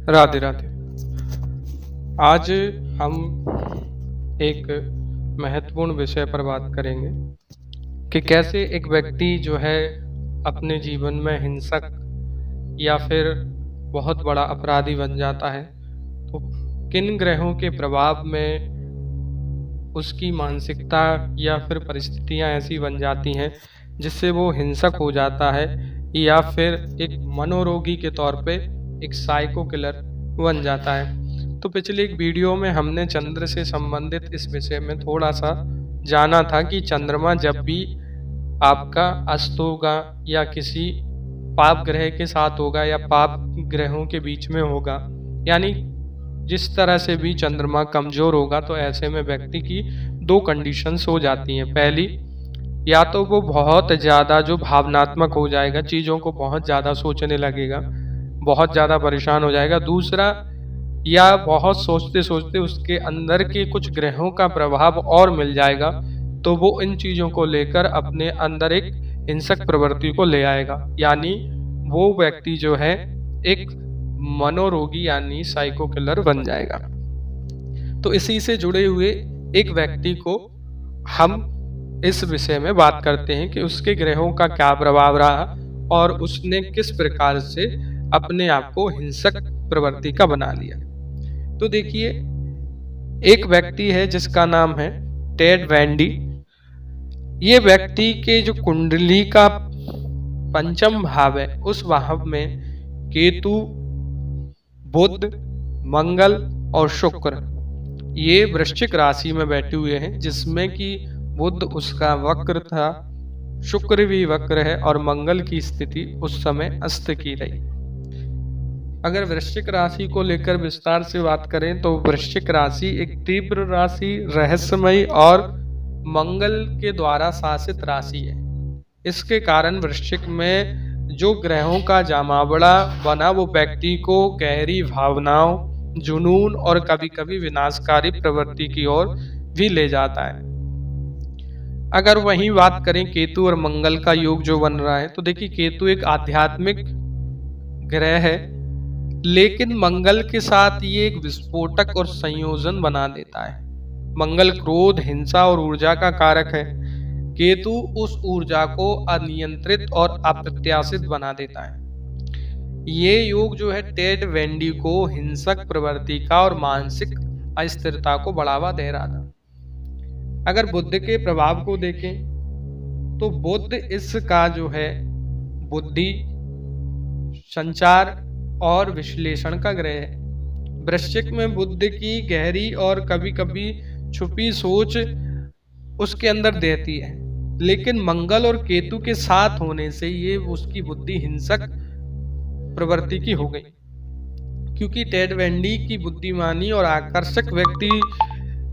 राधे राधे। आज हम एक महत्वपूर्ण विषय पर बात करेंगे कि कैसे एक व्यक्ति जो है अपने जीवन में हिंसक या फिर बहुत बड़ा अपराधी बन जाता है, तो किन ग्रहों के प्रभाव में उसकी मानसिकता या फिर परिस्थितियां ऐसी बन जाती हैं जिससे वो हिंसक हो जाता है या फिर एक मनोरोगी के तौर पे एक साइको किलर बन जाता है। तो पिछले एक वीडियो में हमने चंद्र से संबंधित इस विषय में थोड़ा सा जाना था कि चंद्रमा जब भी आपका अस्त होगा या किसी पाप ग्रह के साथ होगा या पाप ग्रहों के बीच में होगा, यानी जिस तरह से भी चंद्रमा कमजोर होगा, तो ऐसे में व्यक्ति की दो कंडीशंस हो जाती हैं। पहली, या तो वो बहुत ज़्यादा जो भावनात्मक हो जाएगा, चीज़ों को बहुत ज़्यादा सोचने लगेगा, बहुत ज़्यादा परेशान हो जाएगा। दूसरा, या बहुत सोचते सोचते उसके अंदर के कुछ ग्रहों का प्रभाव और मिल जाएगा, तो वो इन चीज़ों को लेकर अपने अंदर एक हिंसक प्रवृत्ति को ले आएगा, यानी वो व्यक्ति जो है एक मनोरोगी यानी साइको किलर बन जाएगा। तो इसी से जुड़े हुए एक व्यक्ति को हम इस विषय में बात करते हैं कि उसके ग्रहों का क्या प्रभाव रहा और उसने किस प्रकार से अपने आप को हिंसक प्रवृत्ति का बना लिया। तो देखिए, एक व्यक्ति है जिसका नाम है टेड वेंडी। ये व्यक्ति के जो कुंडली का पंचम भाव है, उस भाव में केतु, बुध, मंगल और शुक्र ये वृश्चिक राशि में बैठे हुए हैं, जिसमें कि बुध उसका वक्र था, शुक्र भी वक्र है और मंगल की स्थिति उस समय अस्त की रही। अगर वृश्चिक राशि को लेकर विस्तार से बात करें तो वृश्चिक राशि एक तीव्र राशि, रहस्यमयी और मंगल के द्वारा शासित राशि है। इसके कारण वृश्चिक में जो ग्रहों का जमावड़ा बना वो व्यक्ति को गहरी भावनाओं, जुनून और कभी कभी विनाशकारी प्रवृत्ति की ओर भी ले जाता है। अगर वहीं बात करें केतु और मंगल का योग जो बन रहा है, तो देखिए केतु एक आध्यात्मिक ग्रह है, लेकिन मंगल के साथ ये एक विस्फोटक और संयोजन बना देता है। मंगल क्रोध, हिंसा और ऊर्जा का कारक है। केतु उस ऊर्जा को अनियंत्रित और अप्रत्याशित बना देता है। ये योग जो है टेड वेंडी को हिंसक प्रवृत्ति का और मानसिक अस्थिरता को बढ़ावा दे रहा था। अगर बुध के प्रभाव को देखें तो बुध इसका जो है बुद्धि, संचार और विश्लेषण का ग्रह है। वृश्चिक में बुध की गहरी और कभी कभी छुपी सोच उसके अंदर देती है, लेकिन मंगल और केतु के साथ होने से ये उसकी बुद्धि हिंसक प्रवृत्ति की हो गई, क्योंकि टेड वेंडी की बुद्धिमानी और आकर्षक व्यक्ति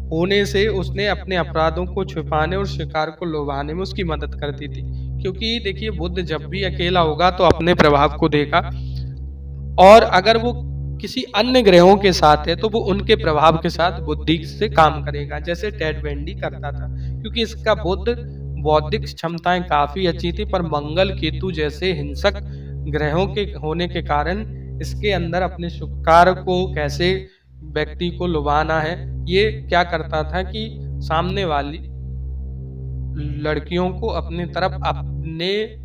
होने से उसने अपने अपराधों को छुपाने और शिकार को लुभाने में उसकी मदद करती थी। क्योंकि देखिए, बुध जब भी अकेला होगा तो अपने प्रभाव को देगा, और अगर वो किसी अन्य ग्रहों के साथ है तो वो उनके प्रभाव के साथ बुद्धि से काम करेगा, जैसे टेड वेंडी करता था। क्योंकि इसका बुध बौद्धिक क्षमताएं काफी अच्छी थी, पर मंगल केतु जैसे हिंसक ग्रहों के होने के कारण इसके अंदर अपने शिकार को कैसे व्यक्ति को लुभाना है, ये क्या करता था कि सामने वाली लड़कियों को अपने तरफ अपने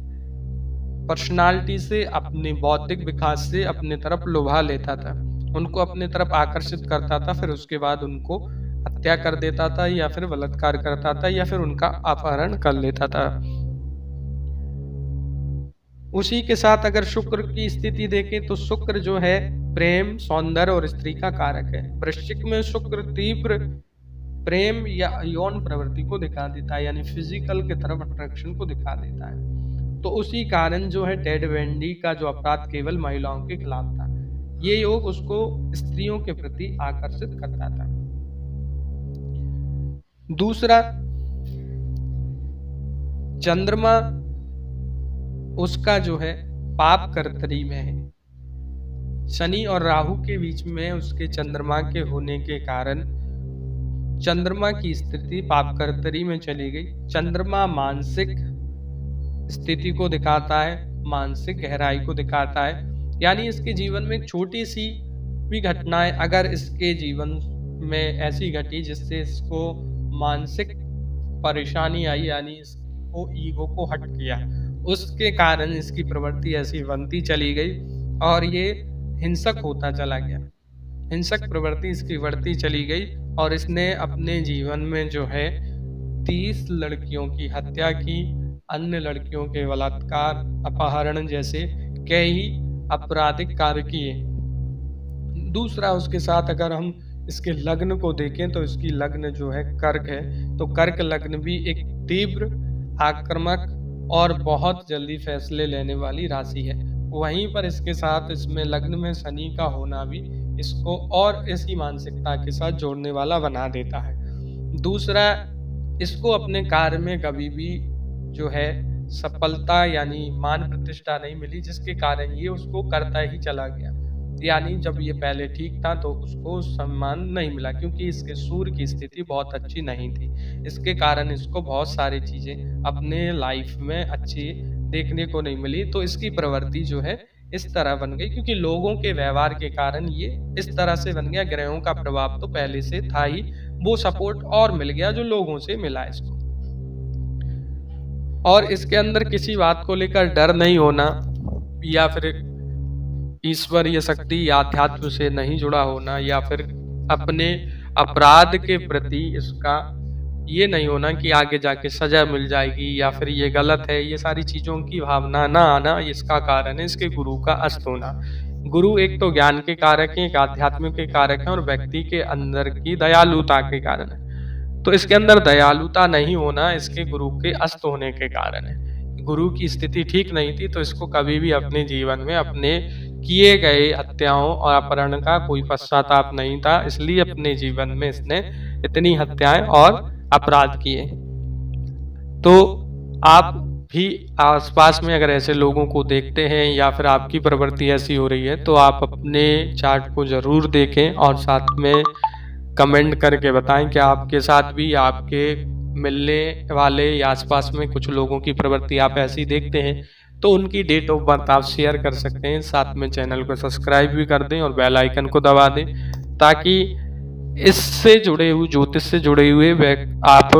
पर्सनालिटी से, अपने बौद्धिक विकास से अपने तरफ लुभा लेता था, उनको अपने तरफ आकर्षित करता था, फिर उसके बाद उनको हत्या कर देता था या फिर बलात्कार करता था या फिर उनका अपहरण कर लेता था। उसी के साथ अगर शुक्र की स्थिति देखें तो शुक्र जो है प्रेम, सौंदर्य और स्त्री का कारक है। वृश्चिक में शुक्र तीव्र प्रेम या यौन प्रवृत्ति को दिखा देता है, यानी फिजिकल की तरफ अट्रैक्शन को दिखा देता है। तो उसी कारण जो है टेड वेंडी का जो अपराध केवल महिलाओं के खिलाफ था, ये योग उसको स्त्रियों के प्रति आकर्षित करता था। दूसरा, चंद्रमा उसका जो है पाप कर्तरी में है। शनि और राहु के बीच में उसके चंद्रमा के होने के कारण चंद्रमा की स्थिति पाप कर्तरी में चली गई। चंद्रमा मानसिक स्थिति को दिखाता है, मानसिक गहराई को दिखाता है, यानी इसके जीवन में एक छोटी सी भी घटनाएं अगर इसके जीवन में ऐसी घटी जिससे इसको मानसिक परेशानी आई, यानी इसको ईगो को हर्ट किया, उसके कारण इसकी प्रवृत्ति ऐसी बनती चली गई और ये हिंसक होता चला गया। हिंसक प्रवृत्ति इसकी बढ़ती चली गई और इसने अपने जीवन में जो है 30 लड़कियों की हत्या की, अन्य लड़कियों के बलात्कार, अपहरण जैसे कई आपराधिक कार्य किए। दूसरा, उसके साथ अगर हम इसके लग्न को देखें तो इसकी लग्न जो है कर्क है, तो कर्क लग्न भी एक तीव्र, आक्रामक और बहुत जल्दी फैसले लेने वाली राशि है। वहीं पर इसके साथ इसमें लग्न में शनि का होना भी इसको और ऐसी मानसिकता के साथ जोड़ने वाला बना देता है। दूसरा, इसको अपने कार्य में कभी भी जो है सफलता यानी मान प्रतिष्ठा नहीं मिली, जिसके कारण ये उसको करता ही चला गया। यानी जब ये पहले ठीक था तो उसको सम्मान नहीं मिला, क्योंकि इसके सूर्य की स्थिति बहुत अच्छी नहीं थी। इसके कारण इसको बहुत सारी चीजें अपने लाइफ में अच्छी देखने को नहीं मिली। तो इसकी प्रवृत्ति जो है इस तरह बन गई, क्योंकि लोगों के व्यवहार के कारण ये इस तरह से बन गया। ग्रहों का प्रभाव तो पहले से था ही, वो सपोर्ट और मिल गया जो लोगों से मिला इसको। और इसके अंदर किसी बात को लेकर डर नहीं होना, या फिर ईश्वरीय शक्ति या अध्यात्म से नहीं जुड़ा होना, या फिर अपने अपराध के प्रति इसका ये नहीं होना कि आगे जाके सजा मिल जाएगी या फिर ये गलत है, ये सारी चीजों की भावना ना आना, इसका कारण है इसके गुरु का अस्त होना। गुरु एक तो ज्ञान के कारक है, एक आध्यात्म के कारक है और व्यक्ति के अंदर की दयालुता के कारण है। तो इसके अंदर दयालुता नहीं होना इसके गुरु के अस्त होने के कारण है। गुरु की स्थिति ठीक नहीं थी तो इसको कभी भी अपने जीवन में अपने किए गए हत्याओं और अपहरण का कोई पश्चाताप नहीं था, इसलिए अपने जीवन में इसने इतनी हत्याएं और अपराध किए। तो आप भी आसपास में अगर ऐसे लोगों को देखते हैं या फिर आपकी प्रवृत्ति ऐसी हो रही है तो आप अपने चार्ट को जरूर देखें और साथ में कमेंट करके बताएं कि आपके साथ भी, आपके मिलने वाले या आसपास में कुछ लोगों की प्रवृत्ति आप ऐसी देखते हैं तो उनकी डेट ऑफ बर्थ आप शेयर कर सकते हैं। साथ में चैनल को सब्सक्राइब भी कर दें और बेल आइकन को दबा दें, ताकि इससे जुड़े हुए, ज्योतिष से जुड़े हुए आप